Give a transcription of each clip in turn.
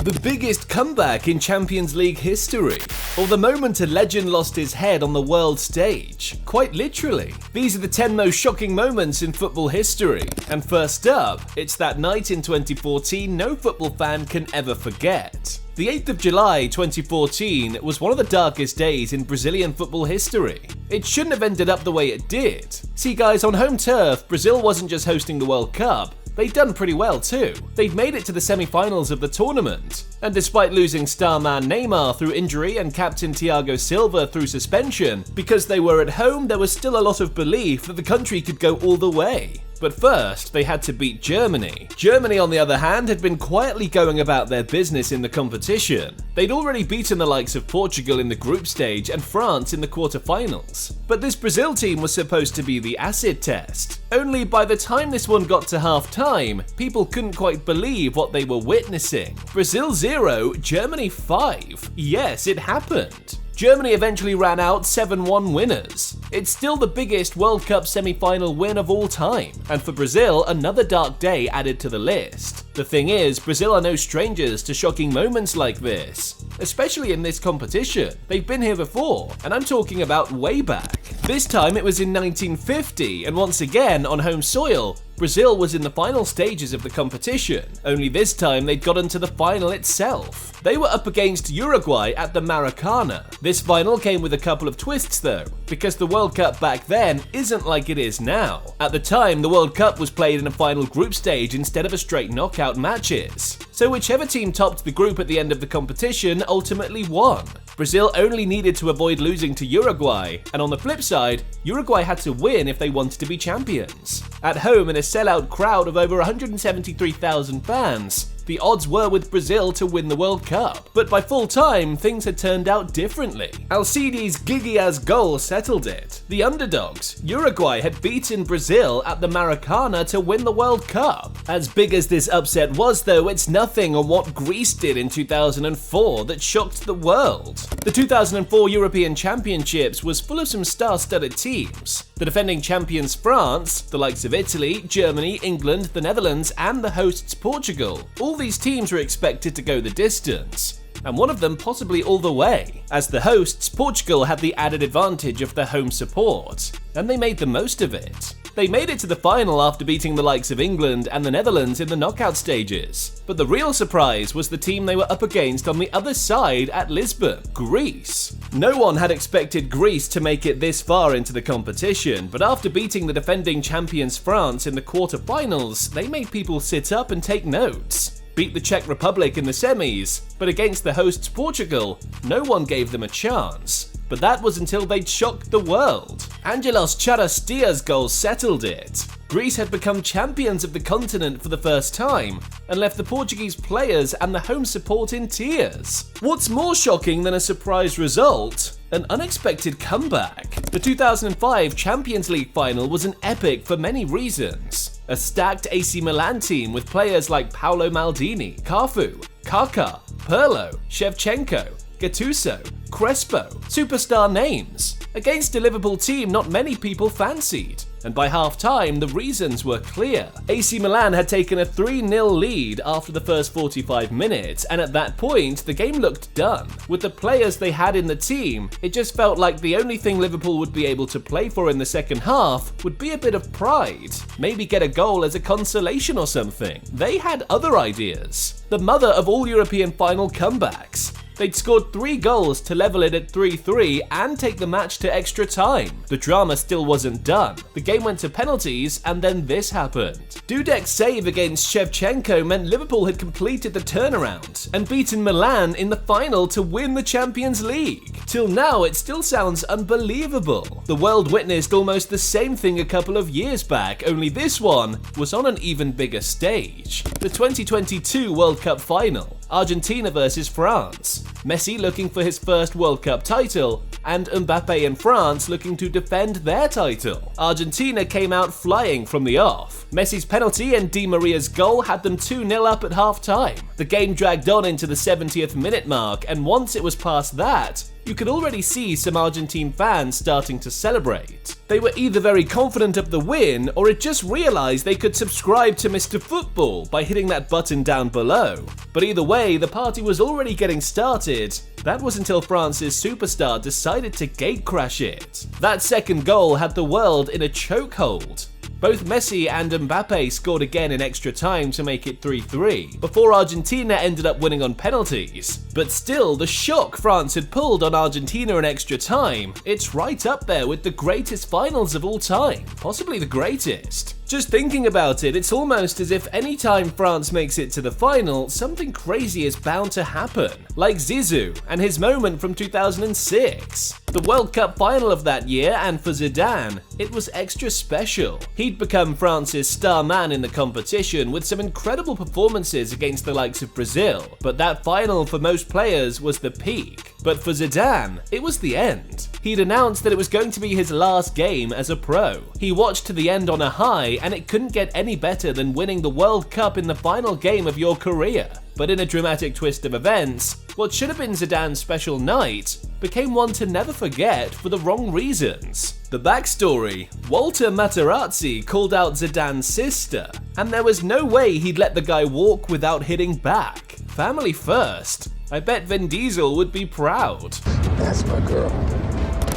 The biggest comeback in Champions League history, or the moment a legend lost his head on the world stage. Quite literally. These are the 10 most shocking moments in football history. And first up, it's that night in 2014 no football fan can ever forget. The 8th of July 2014 was one of the darkest days in Brazilian football history. It shouldn't have ended up the way it did. See guys, on home turf, Brazil wasn't just hosting the World Cup, they'd done pretty well too. They'd made it to the semi-finals of the tournament. And despite losing star man Neymar through injury and captain Thiago Silva through suspension, because they were at home, there was still a lot of belief that the country could go all the way. But first, they had to beat Germany. Germany, on the other hand, had been quietly going about their business in the competition. They'd already beaten the likes of Portugal in the group stage and France in the quarterfinals. But this Brazil team was supposed to be the acid test. Only by the time this one got to half-time, people couldn't quite believe what they were witnessing. Brazil 0, Germany 5. Yes, it happened. Germany eventually ran out 7-1 winners. It's still the biggest World Cup semi-final win of all time, and for Brazil, another dark day added to the list. The thing is, Brazil are no strangers to shocking moments like this, especially in this competition. They've been here before, and I'm talking about way back. This time it was in 1950, and once again, on home soil, Brazil was in the final stages of the competition, only this time they'd gotten to the final itself. They were up against Uruguay at the Maracanã. This final came with a couple of twists though, because the World Cup back then isn't like it is now. At the time, the World Cup was played in a final group stage instead of a straight knockout matches. So whichever team topped the group at the end of the competition ultimately won. Brazil only needed to avoid losing to Uruguay, and on the flip side, Uruguay had to win if they wanted to be champions. At home in a sellout crowd of over 173,000 fans, the odds were with Brazil to win the World Cup. But by full time, things had turned out differently. Alcides Gigia's goal settled it. The underdogs, Uruguay, had beaten Brazil at the Maracanã to win the World Cup. As big as this upset was though, it's nothing on what Greece did in 2004 that shocked the world. The 2004 European Championships was full of some star-studded teams. The defending champions France, the likes of Italy, Germany, England, the Netherlands, and the hosts Portugal. All these teams were expected to go the distance, and one of them possibly all the way. As the hosts, Portugal had the added advantage of their home support, and they made the most of it. They made it to the final after beating the likes of England and the Netherlands in the knockout stages. But the real surprise was the team they were up against on the other side at Lisbon, Greece. No one had expected Greece to make it this far into the competition, but after beating the defending champions France in the quarterfinals, they made people sit up and take notes. Beat the Czech Republic in the semis, but against the hosts Portugal, no one gave them a chance. But that was until they'd shocked the world. Angelos Charastia's goal settled it. Greece had become champions of the continent for the first time, and left the Portuguese players and the home support in tears. What's more shocking than a surprise result? An unexpected comeback. The 2005 Champions League final was an epic for many reasons. A stacked AC Milan team with players like Paolo Maldini, Cafu, Kaka, Pirlo, Shevchenko, Gattuso, Crespo, superstar names, against a Liverpool team not many people fancied. And by half-time, the reasons were clear. AC Milan had taken a 3-0 lead after the first 45 minutes, and at that point, the game looked done. With the players they had in the team, it just felt like the only thing Liverpool would be able to play for in the second half would be a bit of pride. Maybe get a goal as a consolation or something. They had other ideas. The mother of all European final comebacks. They'd scored 3 goals to level it at 3-3 and take the match to extra time. The drama still wasn't done. The game went to penalties, and then this happened. Dudek's save against Shevchenko meant Liverpool had completed the turnaround and beaten Milan in the final to win the Champions League. Till now, it still sounds unbelievable. The world witnessed almost the same thing a couple of years back, only this one was on an even bigger stage. The 2022 World Cup final. Argentina versus France. Messi looking for his first World Cup title, and Mbappe and France looking to defend their title. Argentina came out flying from the off. Messi's penalty and Di Maria's goal had them 2-0 up at half-time. The game dragged on into the 70th minute mark, and once it was past that, you could already see some Argentine fans starting to celebrate. They were either very confident of the win, or had just realized they could subscribe to Mr. Football by hitting that button down below. But either way, the party was already getting started. That was until France's superstar decided to gatecrash it. That second goal had the world in a chokehold. Both Messi and Mbappe scored again in extra time to make it 3-3, before Argentina ended up winning on penalties. But still, the shock France had pulled on Argentina in extra time, it's right up there with the greatest finals of all time, possibly the greatest. Just thinking about it, it's almost as if any time France makes it to the final, something crazy is bound to happen, like Zizou and his moment from 2006. The World Cup final of that year, and for Zidane, it was extra special. He'd become France's star man in the competition with some incredible performances against the likes of Brazil, but that final for most players was the peak. But for Zidane, it was the end. He'd announced that it was going to be his last game as a pro. He watched to the end on a high, and it couldn't get any better than winning the World Cup in the final game of your career. But in a dramatic twist of events, what should have been Zidane's special night became one to never forget for the wrong reasons. The backstory: Walter Materazzi called out Zidane's sister, and there was no way he'd let the guy walk without hitting back. Family first. I bet Vin Diesel would be proud. That's my girl.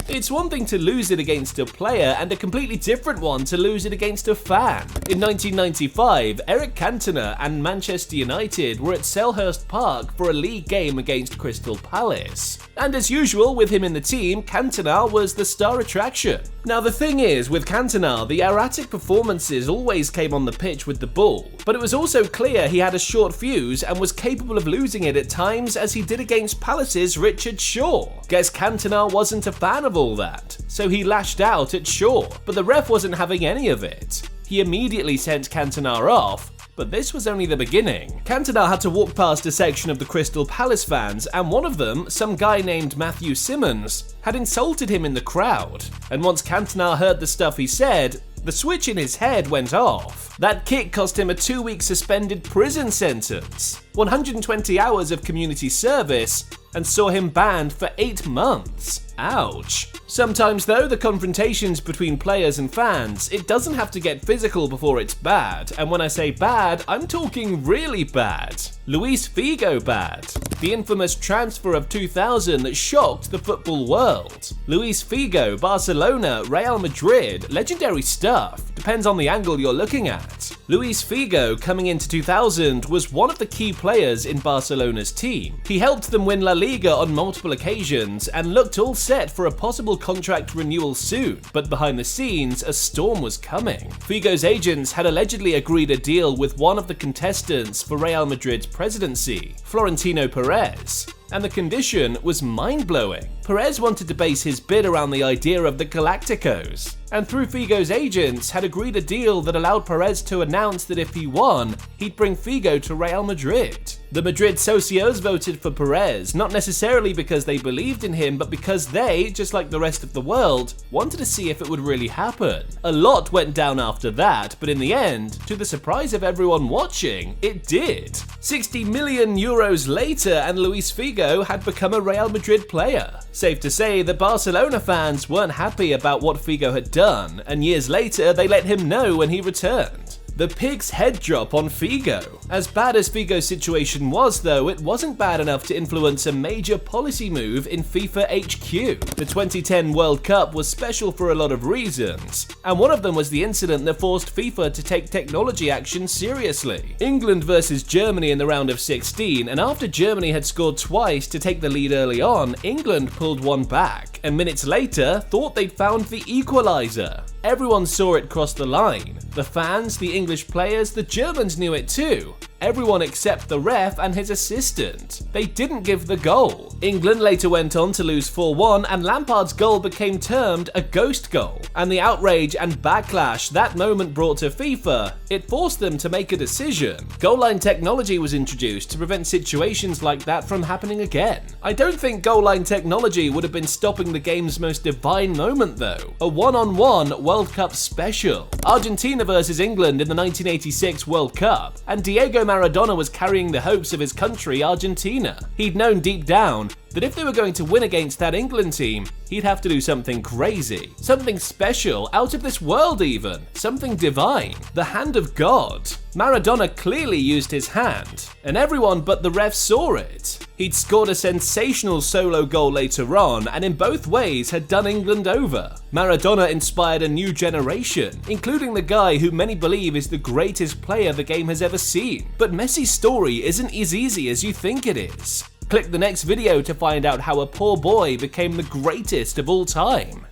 It's one thing to lose it against a player, and a completely different one to lose it against a fan. In 1995, Eric Cantona and Manchester United were at Selhurst Park for a league game against Crystal Palace. And as usual with him in the team, Cantona was the star attraction. Now the thing is, with Cantona, the erratic performances always came on the pitch with the ball, but it was also clear he had a short fuse and was capable of losing it at times, as he did against Palace's Richard Shaw. Guess Cantona wasn't a fan of all that, so he lashed out at Shaw, but the ref wasn't having any of it. He immediately sent Cantona off, but this was only the beginning. Cantona had to walk past a section of the Crystal Palace fans, and one of them, some guy named Matthew Simmons, had insulted him in the crowd. And once Cantona heard the stuff he said, the switch in his head went off. That kick cost him a 2-week suspended prison sentence, 120 hours of community service, and saw him banned for 8 months. Ouch. Sometimes though, the confrontations between players and fans, it doesn't have to get physical before it's bad, and when I say bad, I'm talking really bad. Luis Figo bad. The infamous transfer of 2000 that shocked the football world. Luis Figo, Barcelona, Real Madrid, legendary stuff, depends on the angle you're looking at. Luis Figo, coming into 2000, was one of the key players in Barcelona's team. He helped them win La Liga on multiple occasions and looked all set for a possible contract renewal soon, but behind the scenes, a storm was coming. Figo's agents had allegedly agreed a deal with one of the contestants for Real Madrid's presidency, Florentino Perez. And the condition was mind-blowing. Perez wanted to base his bid around the idea of the Galacticos, and through Figo's agents had agreed a deal that allowed Perez to announce that if he won, he'd bring Figo to Real Madrid. The Madrid socios voted for Perez, not necessarily because they believed in him, but because they, just like the rest of the world, wanted to see if it would really happen. A lot went down after that, but in the end, to the surprise of everyone watching, it did. 60 million euros later, and Luis Figo had become a Real Madrid player. Safe to say that Barcelona fans weren't happy about what Figo had done, and years later they let him know when he returned. The pig's head drop on Figo. As bad as Figo's situation was though, it wasn't bad enough to influence a major policy move in FIFA HQ. The 2010 World Cup was special for a lot of reasons, and one of them was the incident that forced FIFA to take technology action seriously. England versus Germany in the round of 16, and after Germany had scored twice to take the lead early on, England pulled one back, and minutes later thought they'd found the equalizer. Everyone saw it cross the line. The fans, the English players, the Germans knew it too. Everyone except the ref and his assistant. They didn't give the goal. England later went on to lose 4-1, and Lampard's goal became termed a ghost goal. And the outrage and backlash that moment brought to FIFA, it forced them to make a decision. Goal line technology was introduced to prevent situations like that from happening again. I don't think goal line technology would have been stopping the game's most divine moment though. A one-on-one World Cup special. Argentina vs England in the 1986 World Cup, and Diego Maradona was carrying the hopes of his country, Argentina. He'd known deep down that if they were going to win against that England team, he'd have to do something crazy, something special, out of this world even, something divine, the hand of God. Maradona clearly used his hand, and everyone but the ref saw it. He'd scored a sensational solo goal later on, and in both ways had done England over. Maradona inspired a new generation, including the guy who many believe is the greatest player the game has ever seen. But Messi's story isn't as easy as you think it is. Click the next video to find out how a poor boy became the greatest of all time.